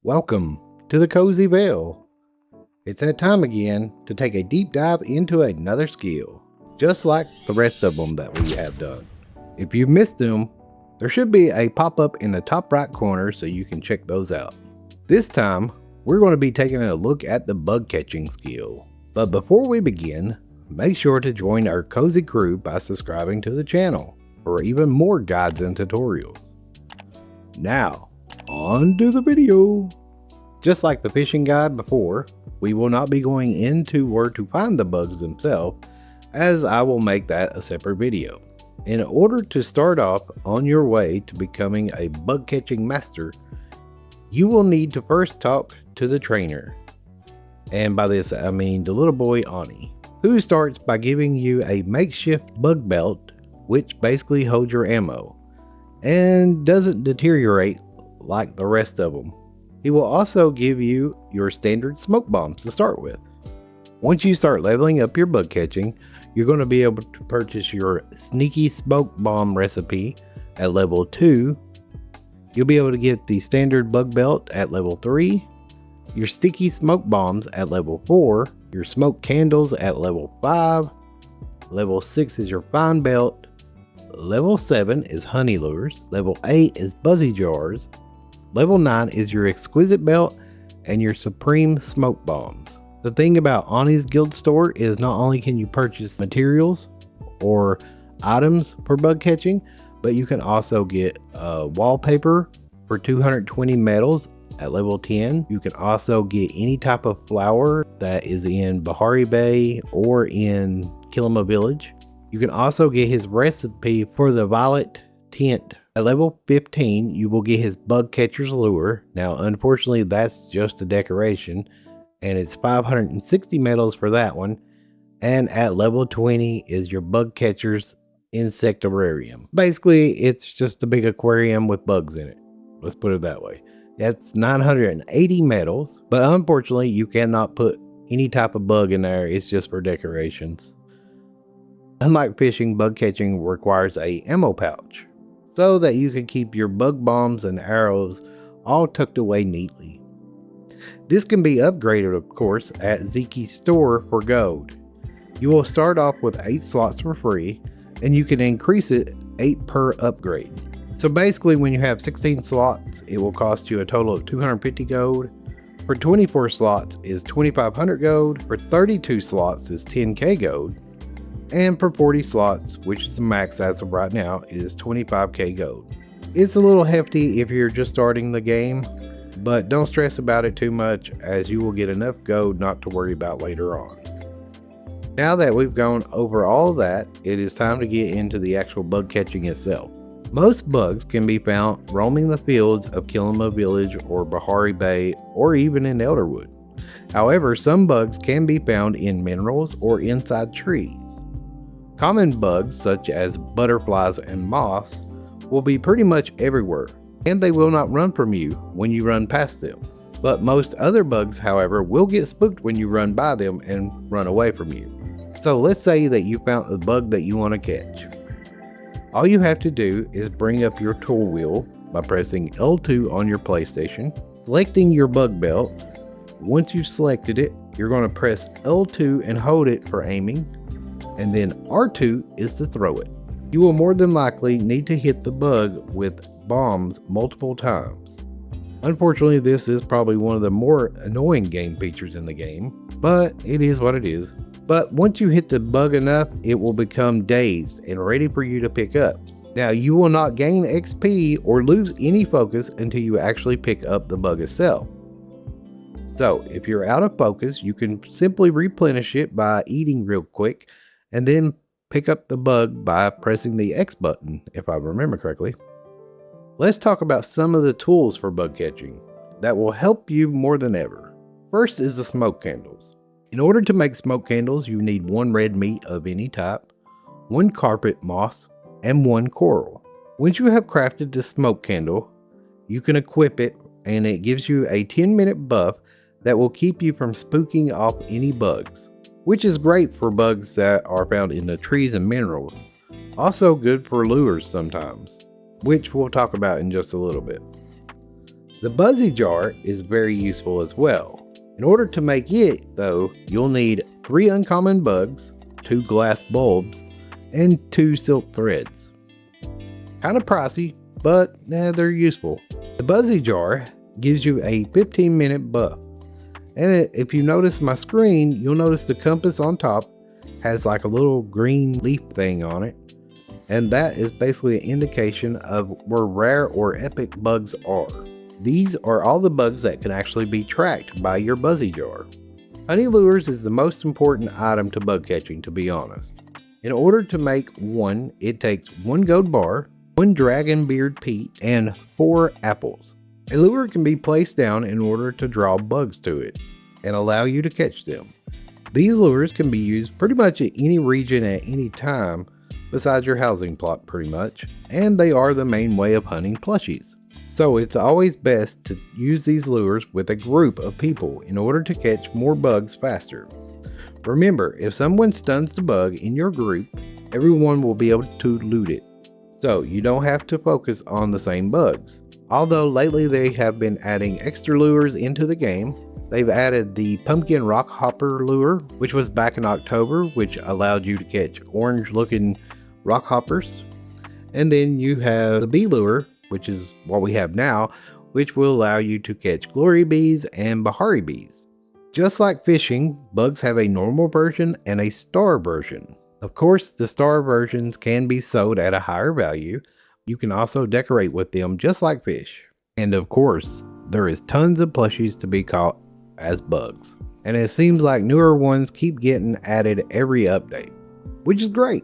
Welcome to the Cozy Vale. It's that time again to take a deep dive into another skill, just like the rest of them that we have done. If you missed them, there should be a pop-up in the top right corner so you can check those out. This time, we're going to be taking a look at the bug catching skill. But before we begin, make sure to join our cozy crew by subscribing to the channel for even more guides and tutorials. Now, on to the video. Just like the fishing guide before, we will not be going into where to find the bugs themselves, as I will make that a separate video. In order to start off on your way to becoming a bug catching master, you will need to first talk to the trainer. And by this I mean the little boy Ani, who starts by giving you a makeshift bug belt, which basically holds your ammo and doesn't deteriorate like the rest of them. He will also give you your standard smoke bombs to start with. Once you start leveling up your bug catching, you're going to be able to purchase your sneaky smoke bomb recipe at level 2. You'll be able to get the standard bug belt at level 3, your sticky smoke bombs at level 4, your smoke candles at level 5, level 6 is your fine belt, level 7 is honey lures, level 8 is buzzy jars, level 9 is your exquisite belt and your supreme smoke bombs. The thing about Ani's guild store is not only can you purchase materials or items for bug catching, but you can also get wallpaper for 220 medals at level 10. You can also get any type of flower that is in Bahari Bay or in Kilima Village. You can also get his recipe for the violet tint. At level 15, you will get his bug catcher's lure. Now, unfortunately, that's just a decoration, and it's 560 medals for that one. And at level 20 is your bug catcher's insectarium. Basically, it's just a big aquarium with bugs in it. Let's put it that way. That's 980 medals, but unfortunately, you cannot put any type of bug in there. It's just for decorations. Unlike fishing, bug catching requires a ammo pouch, so that you can keep your bug bombs and arrows all tucked away neatly. This can be upgraded, of course, at Zeki's store for gold. You will start off with 8 slots for free, and you can increase it 8 per upgrade. So basically, when you have 16 slots, it will cost you a total of 250 gold. For 24 slots is 2500 gold. For 32 slots is 10k gold. And for 40 slots, which is the max as of right now, is 25k gold. It's a little hefty if you're just starting the game, but don't stress about it too much, as you will get enough gold not to worry about later on. Now that we've gone over all that, it is time to get into the actual bug catching itself. Most bugs can be found roaming the fields of Kilima Village or Bahari Bay or even in Elderwood. However, some bugs can be found in minerals or inside trees. Common bugs such as butterflies and moths will be pretty much everywhere, and they will not run from you when you run past them. But most other bugs, however, will get spooked when you run by them and run away from you. So let's say that you found the bug that you want to catch. All you have to do is bring up your tool wheel by pressing L2 on your PlayStation, selecting your bug belt. Once you've selected it, you're going to press L2 and hold it for aiming, and then R2 is to throw it. You will more than likely need to hit the bug with bombs multiple times. Unfortunately, this is probably one of the more annoying game features in the game, but it is what it is. But once you hit the bug enough, it will become dazed and ready for you to pick up. Now, you will not gain XP or lose any focus until you actually pick up the bug itself. So, if you're out of focus, you can simply replenish it by eating real quick, and then pick up the bug by pressing the X button, if I remember correctly. Let's talk about some of the tools for bug catching that will help you more than ever. First is the smoke candles. In order to make smoke candles, you need 1 red meat of any type, 1 carpet moss, and 1 coral. Once you have crafted the smoke candle, you can equip it, and it gives you a 10-minute buff that will keep you from spooking off any bugs, which is great for bugs that are found in the trees and minerals. Also good for lures sometimes, which we'll talk about in just a little bit. The buzzy jar is very useful as well. In order to make it, though, you'll need 3 uncommon bugs, 2 glass bulbs, and 2 silk threads. Kind of pricey, but they're useful. The buzzy jar gives you a 15-minute buff. And if you notice my screen, you'll notice the compass on top has like a little green leaf thing on it. And that is basically an indication of where rare or epic bugs are. These are all the bugs that can actually be tracked by your buzzy jar. Honey lures is the most important item to bug catching, to be honest. In order to make one, it takes 1 gold bar, 1 dragon beard peat, and 4 apples. A lure can be placed down in order to draw bugs to it and allow you to catch them. These lures can be used pretty much at any region at any time besides your housing plot pretty much, and they are the main way of hunting plushies. So it's always best to use these lures with a group of people in order to catch more bugs faster. Remember, if someone stuns the bug in your group, everyone will be able to loot it. So you don't have to focus on the same bugs. Although lately they have been adding extra lures into the game. They've added the pumpkin rock hopper lure, which was back in October, which allowed you to catch orange looking rock hoppers. And then you have the bee lure, which is what we have now, which will allow you to catch glory bees and Bahari bees. Just like fishing, bugs have a normal version and a star version. Of course, the star versions can be sold at a higher value. You can also decorate with them just like fish. And of course, there is tons of plushies to be caught as bugs. And it seems like newer ones keep getting added every update, which is great.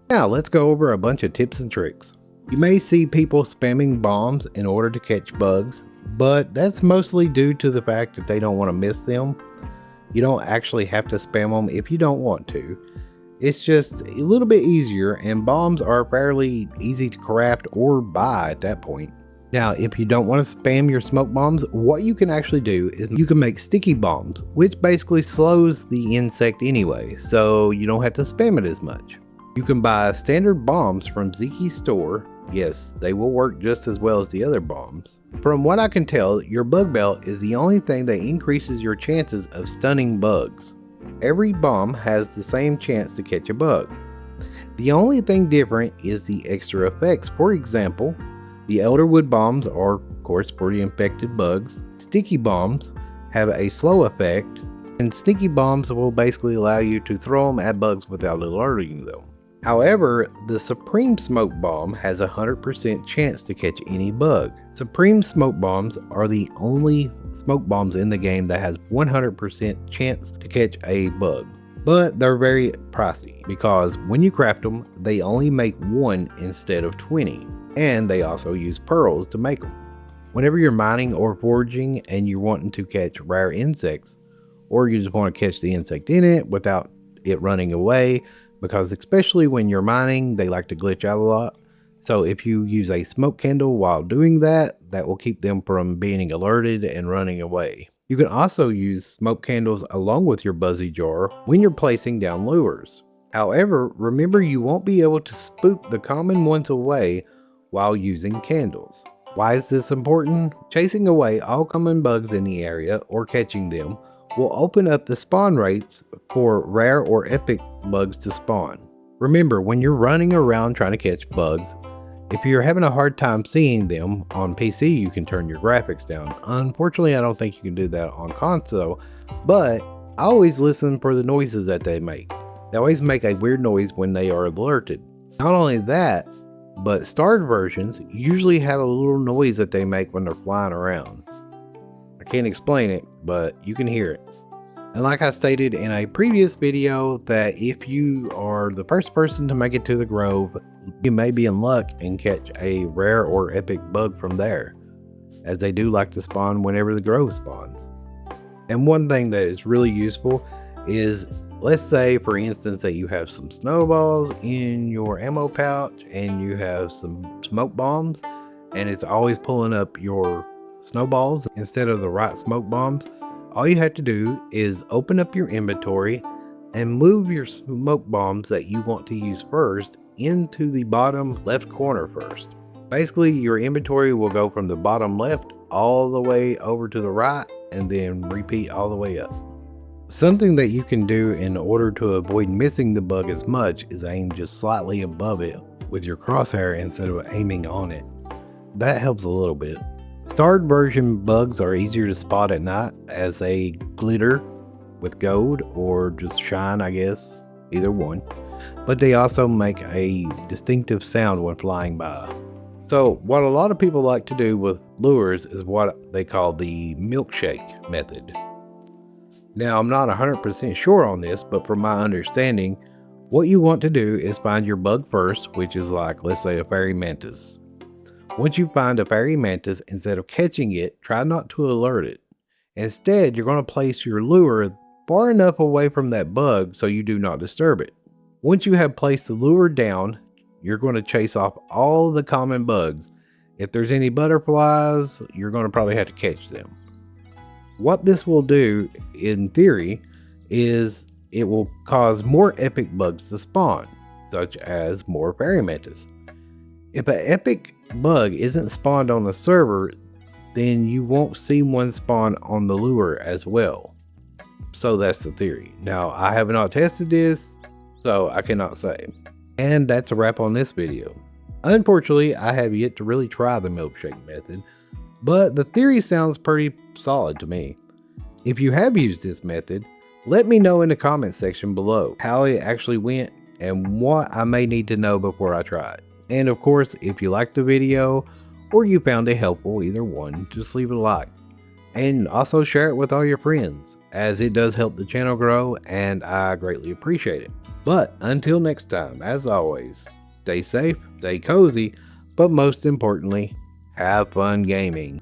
Now let's go over a bunch of tips and tricks. You may see people spamming bombs in order to catch bugs, but that's mostly due to the fact that they don't want to miss them. You don't actually have to spam them if you don't want to. It's just a little bit easier, and bombs are fairly easy to craft or buy at that point. Now, if you don't want to spam your smoke bombs, what you can actually do is you can make sticky bombs, which basically slows the insect anyway, so you don't have to spam it as much. You can buy standard bombs from Zeki's store. Yes, they will work just as well as the other bombs. From what I can tell, your bug belt is the only thing that increases your chances of stunning bugs. Every bomb has the same chance to catch a bug. The only thing different is the extra effects. For example, the elderwood bombs are, of course, for the infected bugs. Sticky bombs have a slow effect, and sneaky bombs will basically allow you to throw them at bugs without alerting them. However, the Supreme Smoke Bomb has a 100% chance to catch any bug. Supreme Smoke Bombs are the only smoke bombs in the game that has 100% chance to catch a bug. But they're very pricey because when you craft them, they only make 1 instead of 20. And they also use pearls to make them. Whenever you're mining or foraging and you're wanting to catch rare insects, or you just want to catch the insect in it without it running away, because especially when you're mining, they like to glitch out a lot. So if you use a smoke candle while doing that, that will keep them from being alerted and running away. You can also use smoke candles along with your buzzy jar when you're placing down lures. However, remember you won't be able to spook the common ones away while using candles. Why is this important? Chasing away all common bugs in the area or catching them will open up the spawn rates for rare or epic bugs to spawn. Remember, when you're running around trying to catch bugs, if you're having a hard time seeing them on PC, you can turn your graphics down. Unfortunately, I don't think you can do that on console, but I always listen for the noises that they make. They always make a weird noise when they are alerted. Not only that, but starred versions usually have a little noise that they make when they're flying around. I can't explain it, but you can hear it. And like I stated in a previous video, that if you are the first person to make it to the grove, you may be in luck and catch a rare or epic bug from there, as they do like to spawn whenever the grove spawns. And one thing that is really useful is, let's say for instance that you have some snowballs in your ammo pouch and you have some smoke bombs, and it's always pulling up your snowballs instead of the right smoke bombs. All you have to do is open up your inventory and move your smoke bombs that you want to use first into the bottom left corner first. Basically, your inventory will go from the bottom left all the way over to the right and then repeat all the way up. Something that you can do in order to avoid missing the bug as much is aim just slightly above it with your crosshair instead of aiming on it. That helps a little bit. Starred version bugs are easier to spot at night as they glitter with gold or just shine, I guess, either one. But they also make a distinctive sound when flying by. So what a lot of people like to do with lures is what they call the milkshake method. Now, I'm not 100% sure on this, but from my understanding, what you want to do is find your bug first, which is like, let's say, a fairy mantis. Once you find a fairy mantis, instead of catching it, try not to alert it. Instead, you're going to place your lure far enough away from that bug so you do not disturb it. Once you have placed the lure down, you're going to chase off all the common bugs. If there's any butterflies, you're going to probably have to catch them. What this will do, in theory, is it will cause more epic bugs to spawn, such as more fairy mantis. If an epic bug isn't spawned on the server, then you won't see one spawn on the lure as well. So that's the theory. Now, I have not tested this, so I cannot say. And that's a wrap on this video. Unfortunately, I have yet to really try the milkshake method, but the theory sounds pretty solid to me. If you have used this method, let me know in the comment section below how it actually went and what I may need to know before I try it. And of course, if you liked the video or you found it helpful, either one, just leave a like. And also share it with all your friends, as it does help the channel grow and I greatly appreciate it. But until next time, as always, stay safe, stay cozy, but most importantly, have fun gaming.